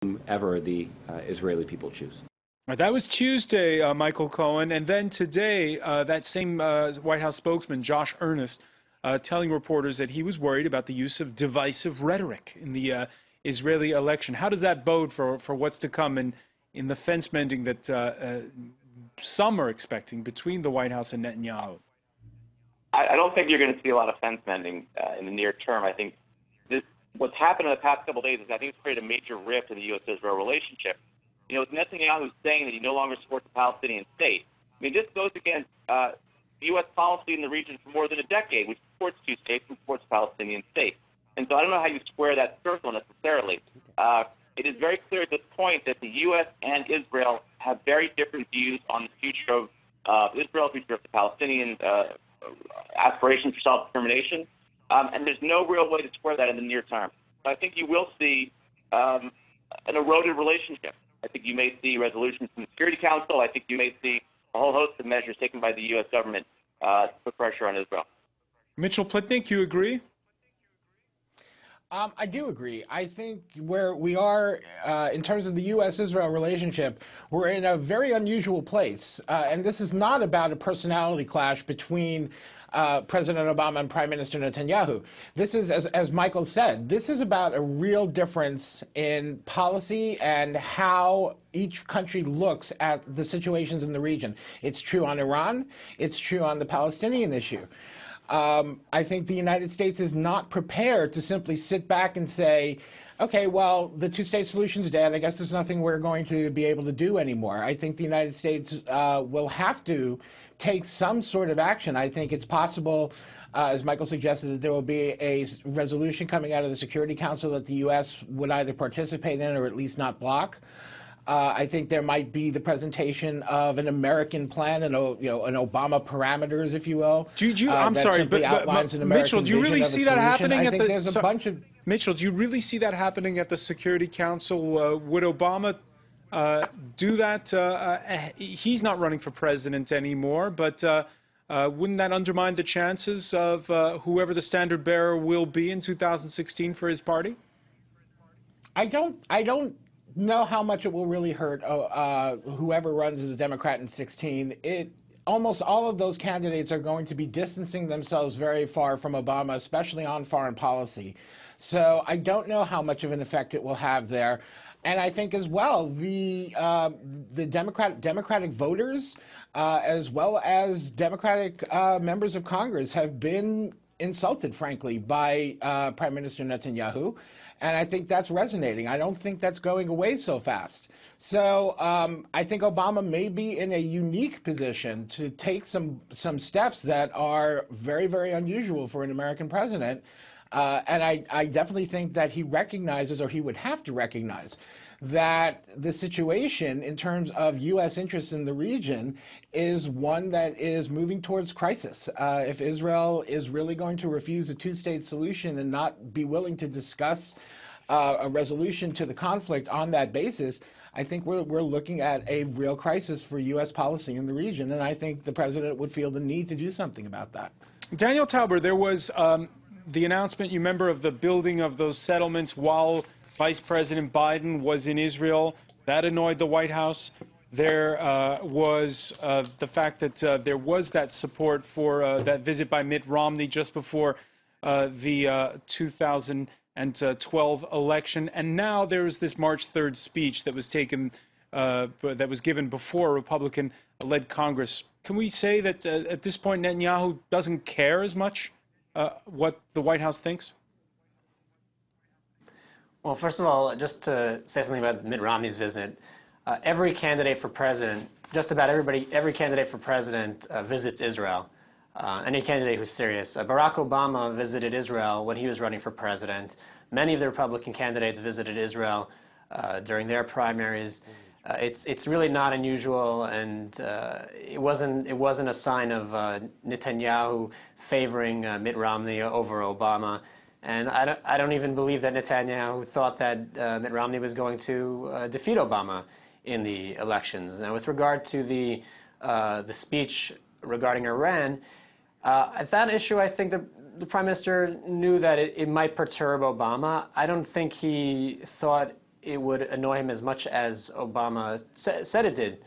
whomever the Israeli people choose. That was Tuesday, Michael Cohen, and then today, that same White House spokesman, Josh Earnest, telling reporters that he was worried about the use of divisive rhetoric in the Israeli election. How does that bode for what's to come in the fence mending that some are expecting between the White House and Netanyahu? I don't think you're going to see a lot of fence mending in the near term. I think what's happened in the past couple of days is I think it's created a major rift in the U.S.-Israel relationship. You know, with Netanyahu saying that he no longer supports the Palestinian state, I mean, this goes against U.S. policy in the region for more than a decade, which supports two states and supports the Palestinian state. And so I don't know how you square that circle necessarily. It is very clear at this point that the U.S. and Israel have very different views on the future of Israel, future of the Palestinian aspirations for self-determination, and there's no real way to square that in the near term. So I think you will see an eroded relationship. I think you may see resolutions from the Security Council. I think you may see a whole host of measures taken by the U.S. government to put pressure on Israel. Mitchell Plitnick, you agree? I do agree. I think where we are in terms of the U.S.-Israel relationship, we're in a very unusual place. And this is not about a personality clash between President Obama and Prime Minister Netanyahu. This is, as Michael said, this is about a real difference in policy and how each country looks at the situations in the region. It's true on Iran. It's true on the Palestinian issue. I think the United States is not prepared to simply sit back and say, okay, well, the two-state solution's dead. I guess there's nothing we're going to be able to do anymore. I think the United States will have to take some sort of action. I think it's possible, as Michael suggested, that there will be a resolution coming out of the Security Council that the U.S. would either participate in or at least not block. I think there might be the presentation of an American plan and an Obama parameters, if you will. I'm sorry, but Mitchell, do you really see that happening at the? There's a bunch of Mitchell, do you really see that happening at the Security Council? Would Obama do that? He's not running for president anymore, but wouldn't that undermine the chances of whoever the standard bearer will be in 2016 for his party? I don't know how much it will really hurt whoever runs as a Democrat in 16. Almost all of those candidates are going to be distancing themselves very far from Obama, especially on foreign policy. So I don't know how much of an effect it will have there. And I think as well, the Democratic voters, as well as Democratic members of Congress, have been insulted, frankly, by Prime Minister Netanyahu. And I think that's resonating. I don't think that's going away so fast. So I think Obama may be in a unique position to take some steps that are very, very unusual for an American president. And I definitely think that he recognizes, or he would have to recognize, that the situation in terms of U.S. interests in the region is one that is moving towards crisis. If Israel is really going to refuse a two-state solution and not be willing to discuss a resolution to the conflict on that basis, I think we're looking at a real crisis for U.S. policy in the region, and I think the president would feel the need to do something about that. Daniel Tauber, there was the announcement, you remember, of the building of those settlements while Vice President Biden was in Israel. That annoyed the White House. There was the fact that there was that support for that visit by Mitt Romney just before the 2012 election. And now there's this March 3rd speech that was taken, that was given before a Republican-led Congress. Can we say that at this point Netanyahu doesn't care as much what the White House thinks? Well, first of all, just to say something about Mitt Romney's visit, every candidate for president, just about every candidate for president visits Israel. Any candidate who's serious. Barack Obama visited Israel when he was running for president. Many of the Republican candidates visited Israel during their primaries. It's really not unusual, and it wasn't a sign of Netanyahu favoring Mitt Romney over Obama. And I don't even believe that Netanyahu thought that Mitt Romney was going to defeat Obama in the elections. Now, with regard to the speech regarding Iran, at that issue, I think the Prime Minister knew that it might perturb Obama. I don't think he thought it would annoy him as much as Obama said it did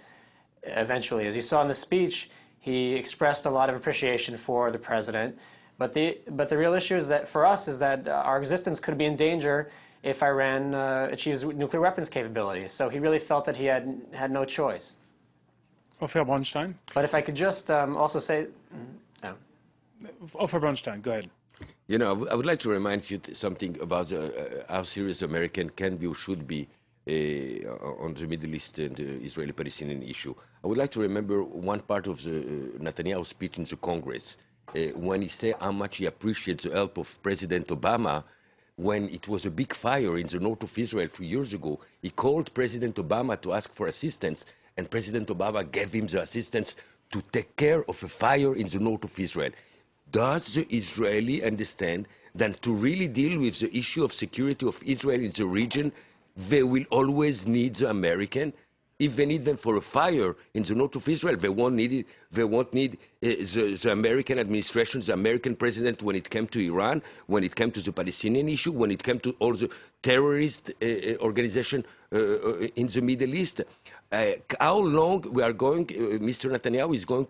eventually. As you saw in the speech, he expressed a lot of appreciation for the president. But the real issue is that for us is that our existence could be in danger if Iran achieves nuclear weapons capabilities. So he really felt that he had no choice. Ofer Bronstein. But if I could just also say... Ofer Bronstein, go ahead. You know, I would like to remind you something about how serious American can be or should be on the Middle East and the Israeli-Palestinian issue. I would like to remember one part of the Netanyahu speech in the Congress when he said how much he appreciates the help of President Obama. When it was a big fire in the north of Israel 3 years ago, he called President Obama to ask for assistance, and President Obama gave him the assistance to take care of a fire in the north of Israel. Does the Israeli understand that to really deal with the issue of security of Israel in the region, they will always need the American? If they need them for a fire in the north of Israel, they won't need it. They won't need the American administration, the American president when it came to Iran, when it came to the Palestinian issue, when it came to all the terrorist organization in the Middle East. How long we are going, Mr. Netanyahu is going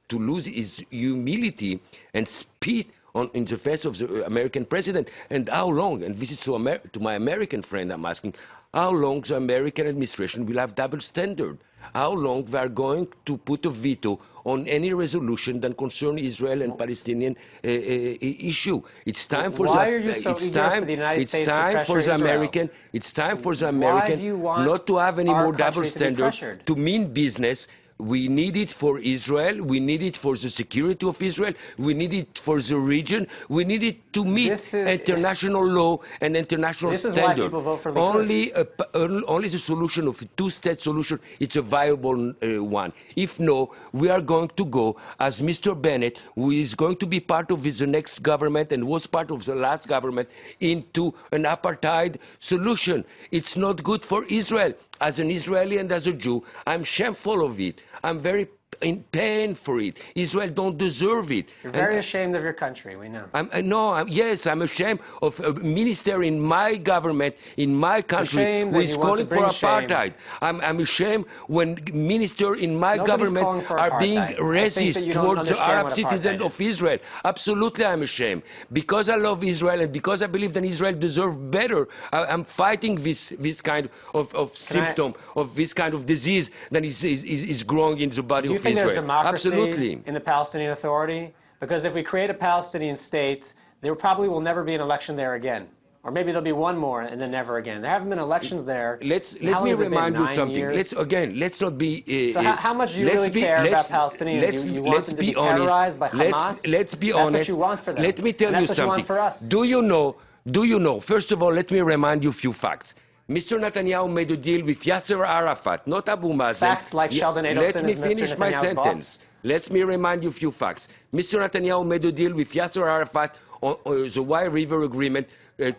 to lose his humility and speed in the face of the American president, and how long, and this is to my American friend I'm asking, how long the American administration will have double standard? How long they are going to put a veto on any resolution that concern Israel and Palestinian issue? It's time for Why are you so eager for the United States to pressure Israel? It's time for the American not to have any more double standard, to mean business. We need it for Israel. We need it for the security of Israel. We need it for the region. We need it to meet international law and international standard. This is why people vote for Likud. Only the solution of a two-state solution, it's a viable one. If no, we are going to go, as Mr. Bennett, who is going to be part of the next government and was part of the last government, into an apartheid solution. It's not good for Israel. As an Israeli and as a Jew, I'm shameful of it. I'm very in pain for it. Israel don't deserve it. You're very ashamed of your country, we know. Yes, I'm ashamed of a minister in my government, in my country, who is calling for apartheid. I'm ashamed when ministers in my government are being racist towards the Arab citizens of Israel. Absolutely, I'm ashamed. Because I love Israel and because I believe that Israel deserves better, I'm fighting this kind of symptom, of this kind of disease that is growing in the body of Israel. There's democracy Absolutely. in the Palestinian Authority? Because if we create a Palestinian state, there probably will never be an election there again. Or maybe there'll be one more and then never again. There haven't been elections there. Let me remind you something. Let's not be... so how much do you really care about Palestinians? You want them to be terrorized by Hamas? Let's be honest. That's what you want for them. Let me tell you something. That's what you want for us. Do you know, first of all, let me remind you a few facts. Mr. Netanyahu made a deal with Yasser Arafat, not Abu Mazen. Facts like Sheldon Adelson. Let me finish my sentence. Let me remind you a few facts. Mr. Netanyahu made a deal with Yasser Arafat on the Wye River Agreement,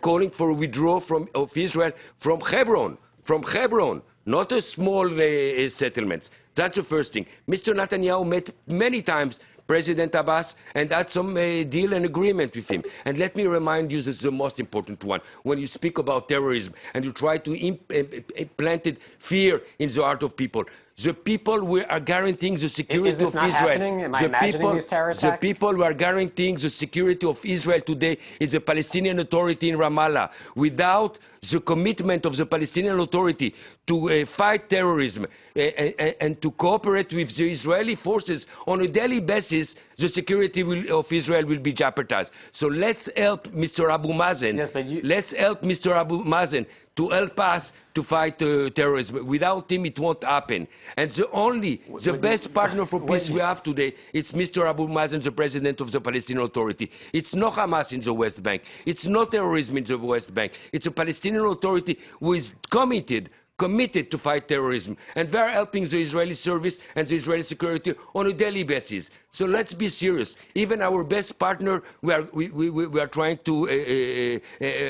calling for withdrawal of Israel from Hebron. From Hebron, not a small settlement. That's the first thing. Mr. Netanyahu met many times President Abbas and had some deal and agreement with him. And let me remind you, this is the most important one. When you speak about terrorism and you try to implant fear in the heart of people, the people who are guaranteeing the security of Israel. Happening? Am I imagining these terror attacks? The people who are guaranteeing the security of Israel today is the Palestinian Authority in Ramallah. Without the commitment of the Palestinian Authority to fight terrorism and to cooperate with the Israeli forces on a daily basis, the security of Israel will be jeopardized. So let's help Mr. Abu Mazen. Yes, but let's help Mr. Abu Mazen to help us to fight terrorism. Without him, it won't happen. And the best partner for peace we have today, it's Mr. Abu Mazen, the president of the Palestinian Authority. It's not Hamas in the West Bank. It's not terrorism in the West Bank. It's a Palestinian Authority who is committed to fight terrorism. And they're helping the Israeli service and the Israeli security on a daily basis. So let's be serious. Even our best partner, we are trying to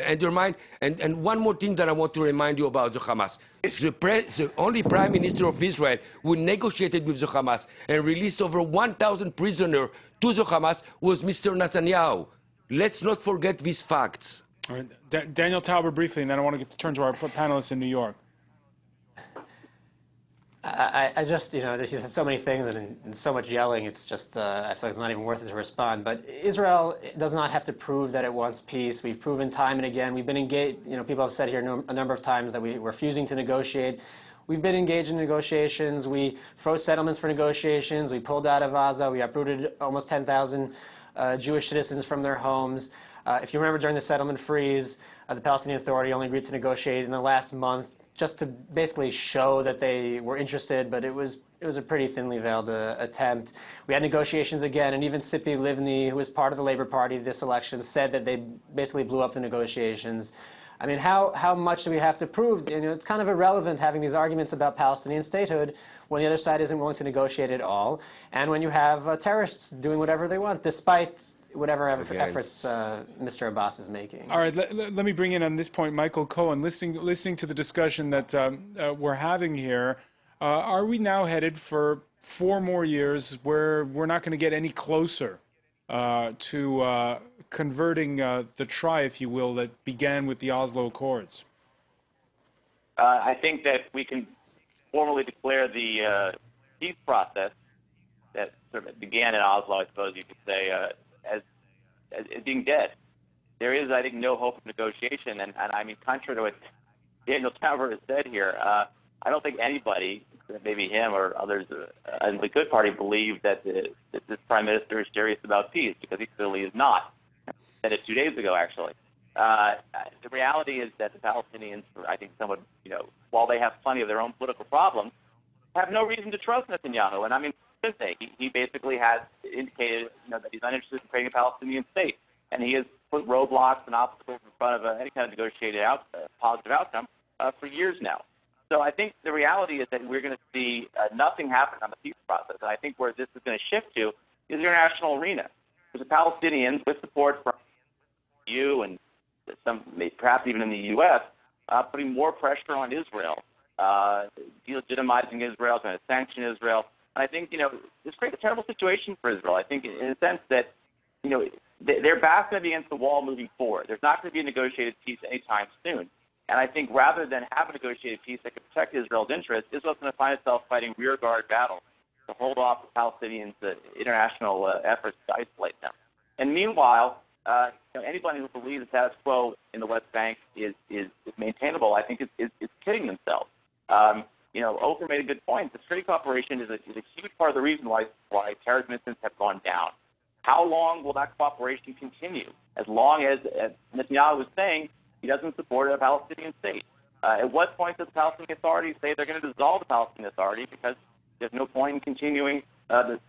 undermine. And one more thing that I want to remind you about the Hamas. The only prime minister of Israel who negotiated with the Hamas and released over 1,000 prisoners to the Hamas was Mr. Netanyahu. Let's not forget these facts. All right. Daniel Tauber, briefly, and then I want to turn to our panelists in New York. I just, there's just so many things and so much yelling, it's just, I feel like it's not even worth it to respond. But Israel does not have to prove that it wants peace. We've proven time and again. We've been engaged, people have said here a number of times that we're refusing to negotiate. We've been engaged in negotiations. We froze settlements for negotiations. We pulled out of Gaza. We uprooted almost 10,000 Jewish citizens from their homes. If you remember, during the settlement freeze, the Palestinian Authority only agreed to negotiate in the last month, just to basically show that they were interested, but it was a pretty thinly veiled attempt. We had negotiations again, and even Tzipi Livni, who was part of the Labour Party this election, said that they basically blew up the negotiations. I mean, how much do we have to prove? It's kind of irrelevant having these arguments about Palestinian statehood when the other side isn't willing to negotiate at all, and when you have terrorists doing whatever they want, despite whatever efforts Mr. Abbas is making. All right, let me bring in on this point Michael Cohen. Listening to the discussion that we're having here, are we now headed for 4 more years where we're not going to get any closer to converting the try, if you will, that began with the Oslo Accords? I think that we can formally declare the peace process that sort of began in Oslo, I suppose you could say, as being dead. There is, I think, no hope of negotiation, and I mean, contrary to what Daniel Tauber has said here, I don't think anybody, maybe him or others in the Likud party, believe that this prime minister is serious about peace, because he clearly is not. I said it 2 days ago, actually. The reality is that the Palestinians, I think, somewhat, while they have plenty of their own political problems, have no reason to trust Netanyahu. And I mean, he basically has indicated that he's uninterested in creating a Palestinian state, and he has put roadblocks and obstacles in front of any kind of negotiated positive outcome for years now. So I think the reality is that we're going to see nothing happen on the peace process, and I think where this is going to shift to is the international arena. There's the Palestinians, with support from the EU and some, perhaps even in the U.S., putting more pressure on Israel, delegitimizing Israel, trying to sanction Israel. I think, this creates a terrible situation for Israel. I think in a sense that, they're back going to be against the wall moving forward. There's not going to be a negotiated peace anytime soon. And I think rather than have a negotiated peace that could protect Israel's interests, Israel's going to find itself fighting rearguard battles to hold off the Palestinians' international efforts to isolate them. And meanwhile, anybody who believes the status quo in the West Bank is maintainable, I think is kidding themselves. Ofer made a good point. The security cooperation is a huge part of the reason why terrorism incidents have gone down. How long will that cooperation continue? As long as Netanyahu was saying, he doesn't support a Palestinian state. At what point does the Palestinian Authority say they're going to dissolve the Palestinian Authority because there's no point in continuing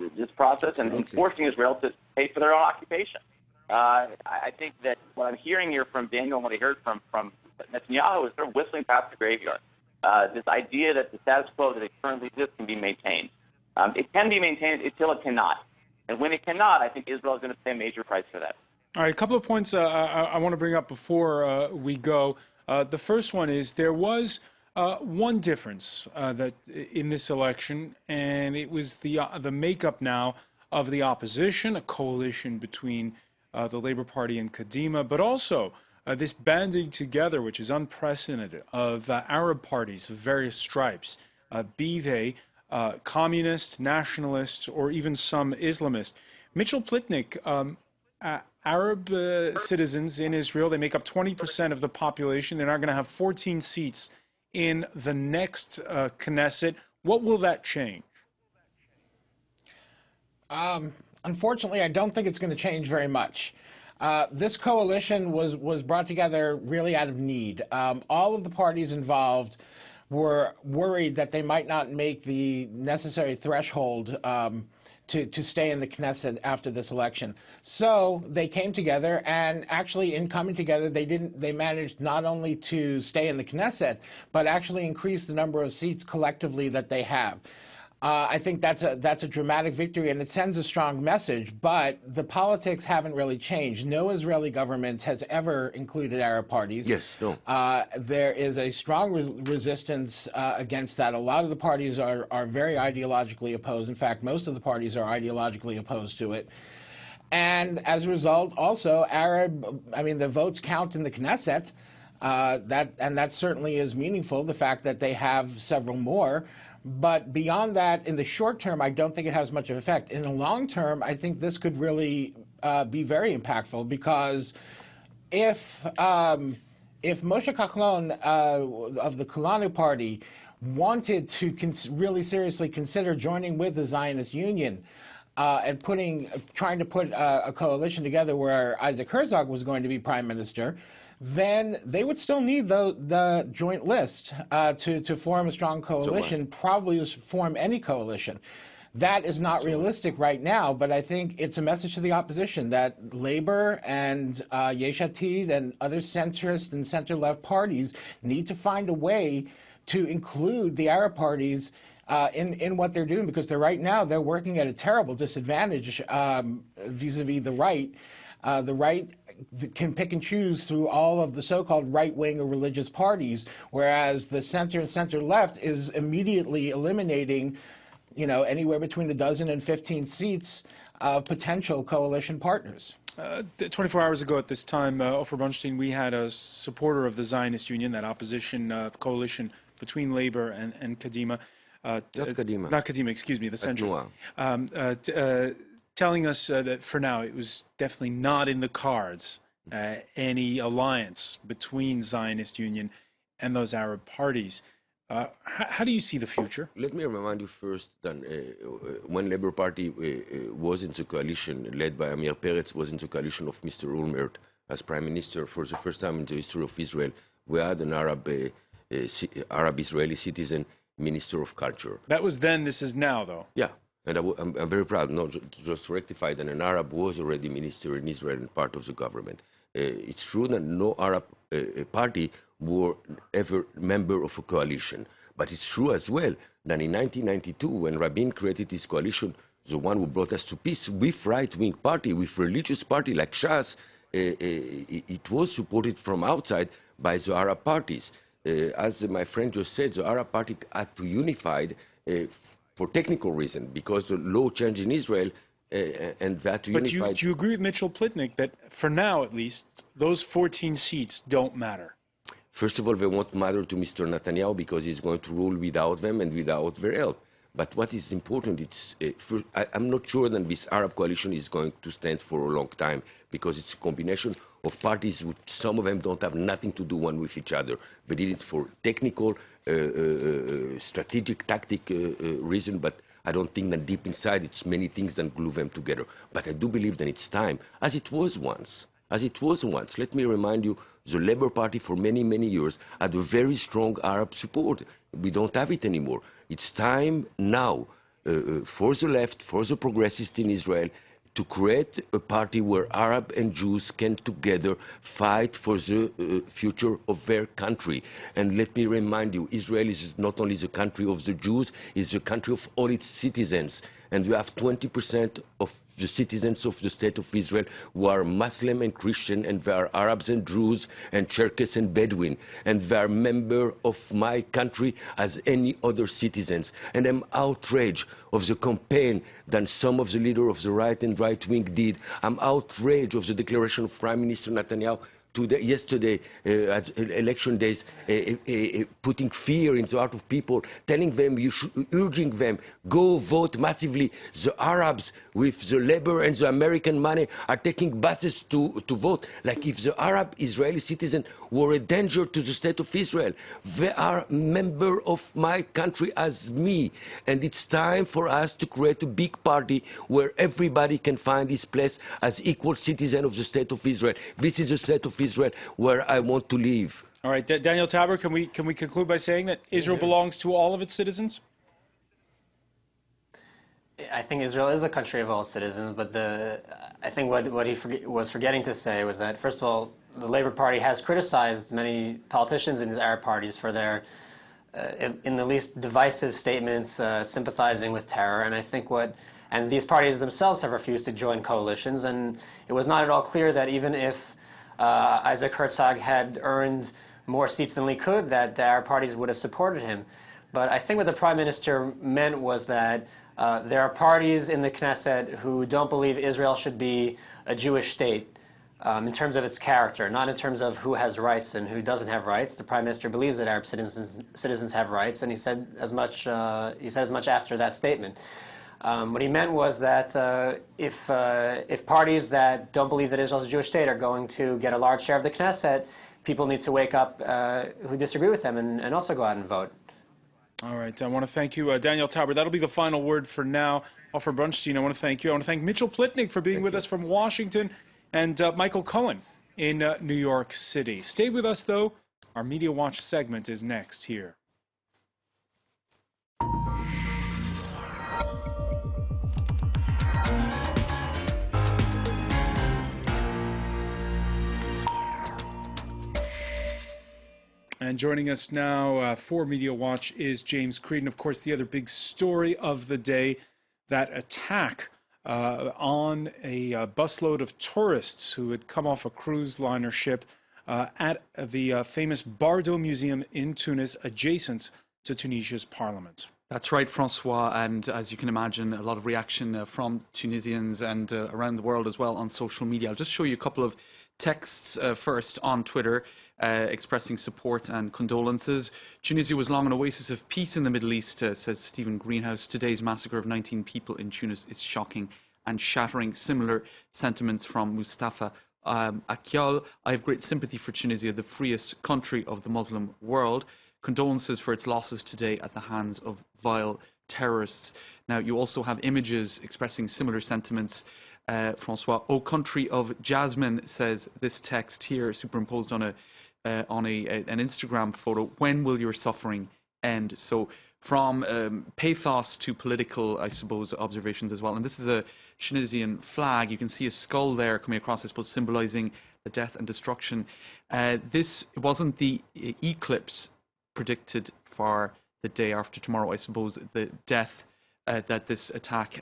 this process and forcing Israel to pay for their own occupation? I think that what I'm hearing here from Daniel and what I heard from Netanyahu is sort of whistling past the graveyard. This idea that the status quo that it currently exists can be maintained. It can be maintained until it cannot. And when it cannot, I think Israel is going to pay a major price for that. All right, a couple of points I want to bring up before we go. The first one is there was one difference that in this election, and it was the makeup now of the opposition, a coalition between the Labour Party and Kadima, but also this banding together, which is unprecedented, of Arab parties of various stripes, be they communist, nationalist, or even some Islamist. Mitchell Plitnick, Arab citizens in Israel, they make up 20% of the population. They're now going to have 14 seats in the next Knesset. What will that change? Unfortunately, I don't think it's going to change very much. This coalition was brought together really out of need. All of the parties involved were worried that they might not make the necessary threshold to stay in the Knesset after this election. So they came together, and actually in coming together, they managed not only to stay in the Knesset, but actually increase the number of seats collectively that they have. I think that's a dramatic victory, and it sends a strong message, but the politics haven't really changed. No Israeli government has ever included Arab parties. Yes, no. There is a strong resistance against that. A lot of the parties are very ideologically opposed. In fact, most of the parties are ideologically opposed to it. And as a result, also the votes count in the Knesset. That certainly is meaningful, the fact that they have several more. But beyond that, in the short term, I don't think it has much of effect. In the long term, I think this could really be very impactful, because if Moshe Kahlon of the Kulanu Party wanted to really seriously consider joining with the Zionist Union and trying to put a coalition together where Isaac Herzog was going to be prime minister, then they would still need the joint list to form a strong coalition, probably form any coalition. That is not realistic right now, but I think it's a message to the opposition that Labor and Yesh Atid and other centrist and center-left parties need to find a way to include the Arab parties in what they're doing, because right now they're working at a terrible disadvantage vis-a-vis the right. The right can pick and choose through all of the so-called right-wing or religious parties, whereas the center and center-left is immediately eliminating, anywhere between a dozen and 15 seats of potential coalition partners. 24 hours ago at this time, Ofer Bunstein, we had a supporter of the Zionist Union, that opposition coalition between Labor and Kadima. Not Kadima. Not Kadima, excuse me, the centrists. Telling us that for now it was definitely not in the cards, any alliance between Zionist Union and those Arab parties. How do you see the future? Let me remind you first that when Labour Party was into coalition, led by Amir Peretz, was into coalition of Mr. Olmert as Prime Minister, for the first time in the history of Israel, we had an Arab-Israeli citizen Minister of Culture. That was then, this is now, though. Yeah. And I'm very proud, not just to rectify that an Arab was already minister in Israel and part of the government. It's true that no Arab party were ever member of a coalition. But it's true as well that in 1992, when Rabin created his coalition, the one who brought us to peace, with right-wing party, with religious party like Shas, it was supported from outside by the Arab parties. As my friend just said, the Arab party had to unify for technical reason, because the law changed in Israel, and that unified. But do you agree with Mitchell Plitnick that, for now at least, those 14 seats don't matter? First of all, they won't matter to Mr. Netanyahu because he's going to rule without them and without their help. But what is important, I'm not sure that this Arab coalition is going to stand for a long time, because it's a combination of parties which some of them don't have nothing to do one with each other. They did it for technical, strategic, tactic reason, but I don't think that deep inside it's many things that glue them together. But I do believe that it's time, as it was once. Let me remind you, the Labour Party for many, many years had a very strong Arab support. We don't have it anymore. It's time now for the left, for the progressists in Israel, to create a party where Arab and Jews can together fight for the future of their country. And let me remind you, Israel is not only the country of the Jews, it's the country of all its citizens. And we have 20% of the citizens of the State of Israel who are Muslim and Christian, and they are Arabs and Druze and Cherkess and Bedouin, and they are members of my country as any other citizens. And I'm outraged of the campaign that some of the leaders of the right and right wing did. I'm outraged of the declaration of Prime Minister Netanyahu yesterday at election days, putting fear in the heart of people, telling them, urging them, go vote massively. The Arabs with the labor and the American money are taking buses to vote, like if the Arab Israeli citizen were a danger to the State of Israel. They are member of my country as me, and it's time for us to create a big party where everybody can find his place as equal citizen of the State of Israel. This is the State of Israel where I want to live. All right, Daniel Taber, can we conclude by saying that Israel belongs to all of its citizens? I think Israel is a country of all citizens, but I think what he was forgetting to say was that, first of all, the Labour Party has criticized many politicians in these Arab parties for their, in the least divisive statements, sympathizing with terror. And I think and these parties themselves have refused to join coalitions, and it was not at all clear that even if Isaac Herzog had earned more seats than Likud, that the Arab parties would have supported him. But I think what the Prime Minister meant was that There are parties in the Knesset who don't believe Israel should be a Jewish state in terms of its character, not in terms of who has rights and who doesn't have rights. The Prime Minister believes that Arab citizens have rights, and he said as much. He said as much after that statement. What he meant was that if parties that don't believe that Israel is a Jewish state are going to get a large share of the Knesset, people need to wake up who disagree with them and also go out and vote. All right. I want to thank you, Daniel Tauber. That'll be the final word for now. Ofer Brunstein, I want to thank you. I want to thank Mitchell Plitnick for being with us from Washington, and Michael Cohen in New York City. Stay with us, though. Our Media Watch segment is next here. And joining us now for Media Watch is James Creedon. Of course, the other big story of the day, that attack on a busload of tourists who had come off a cruise liner ship at the famous Bardo Museum in Tunis, adjacent to Tunisia's parliament. That's right, Francois, and as you can imagine, a lot of reaction from Tunisians and around the world as well on social media. I'll just show you a couple of texts first on Twitter expressing support and condolences. Tunisia was long an oasis of peace in the Middle East, says Stephen Greenhouse. Today's massacre of 19 people in Tunis is shocking and shattering. Similar sentiments from Mustafa Akyal. I have great sympathy for Tunisia, the freest country of the Muslim world. Condolences for its losses today at the hands of vile terrorists. Now, you also have images expressing similar sentiments. Francois, O country of jasmine, says this text here, superimposed on an Instagram photo. When will your suffering end? So from pathos to political, I suppose, observations as well. And this is a Tunisian flag. You can see a skull there coming across, I suppose, symbolizing the death and destruction. This wasn't the eclipse predicted for the day after tomorrow, I suppose, the death that this attack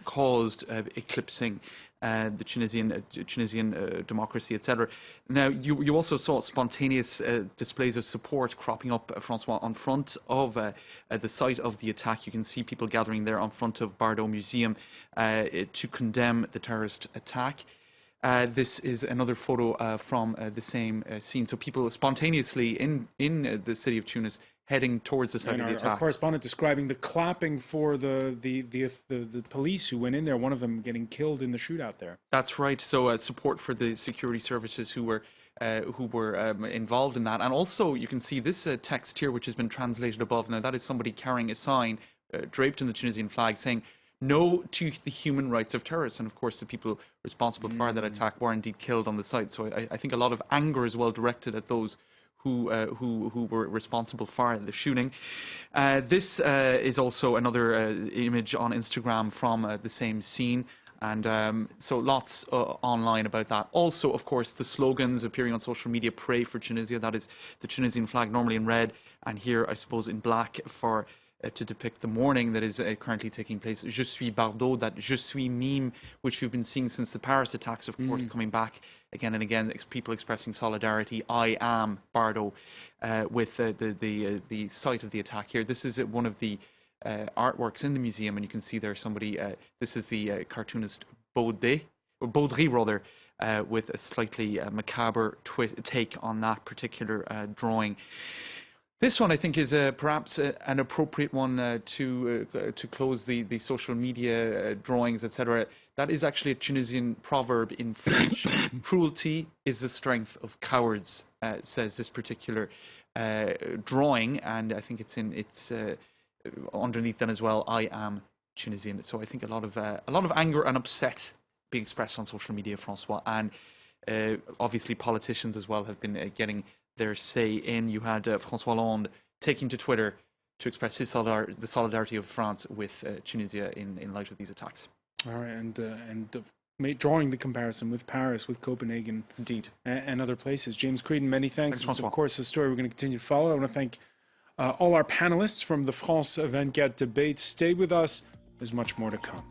caused, eclipsing the Tunisian democracy, etc. Now, you also saw spontaneous displays of support cropping up, Francois, on front of the site of the attack. You can see people gathering there on front of Bardo Museum to condemn the terrorist attack. This is another photo from the same scene. So people spontaneously in the city of Tunis heading towards the site of the attack. Our correspondent describing the clapping for the police who went in there, one of them getting killed in the shootout there. That's right. So support for the security services who were involved in that. And also you can see this text here, which has been translated above. Now that is somebody carrying a sign draped in the Tunisian flag saying, "No to the human rights of terrorists." And of course the people responsible for that attack were indeed killed on the site. So I think a lot of anger is well directed at those who were responsible for the shooting. This is also another image on Instagram from the same scene. And so lots online about that. Also, of course, the slogans appearing on social media: "Pray for Tunisia." That is the Tunisian flag, normally in red, and here, I suppose, in black for to depict the mourning that is currently taking place. Je suis Bardo, that je suis meme, which we've been seeing since the Paris attacks, of course, coming back again and again, people expressing solidarity. I am Bardo, with the site of the attack here. This is one of the artworks in the museum, and you can see there somebody, this is the cartoonist Baudry rather, with a slightly macabre take on that particular drawing. This one, I think, is perhaps an appropriate one to close the social media drawings, etc. That is actually a Tunisian proverb in French. "Cruelty is the strength of cowards," says this particular drawing, and I think it's underneath then as well. I am Tunisian. So I think a lot of anger and upset being expressed on social media, Francois, and obviously politicians as well have been getting their say in. You had François Hollande taking to Twitter to express his the solidarity of France with Tunisia in light of these attacks. All right, and drawing the comparison with Paris, with Copenhagen, indeed, and other places. James Creedon, many thanks. Thanks, It's, of course, a story we're going to continue to follow. I want to thank all our panelists from the France 24 debate. Stay with us. There's much more to come.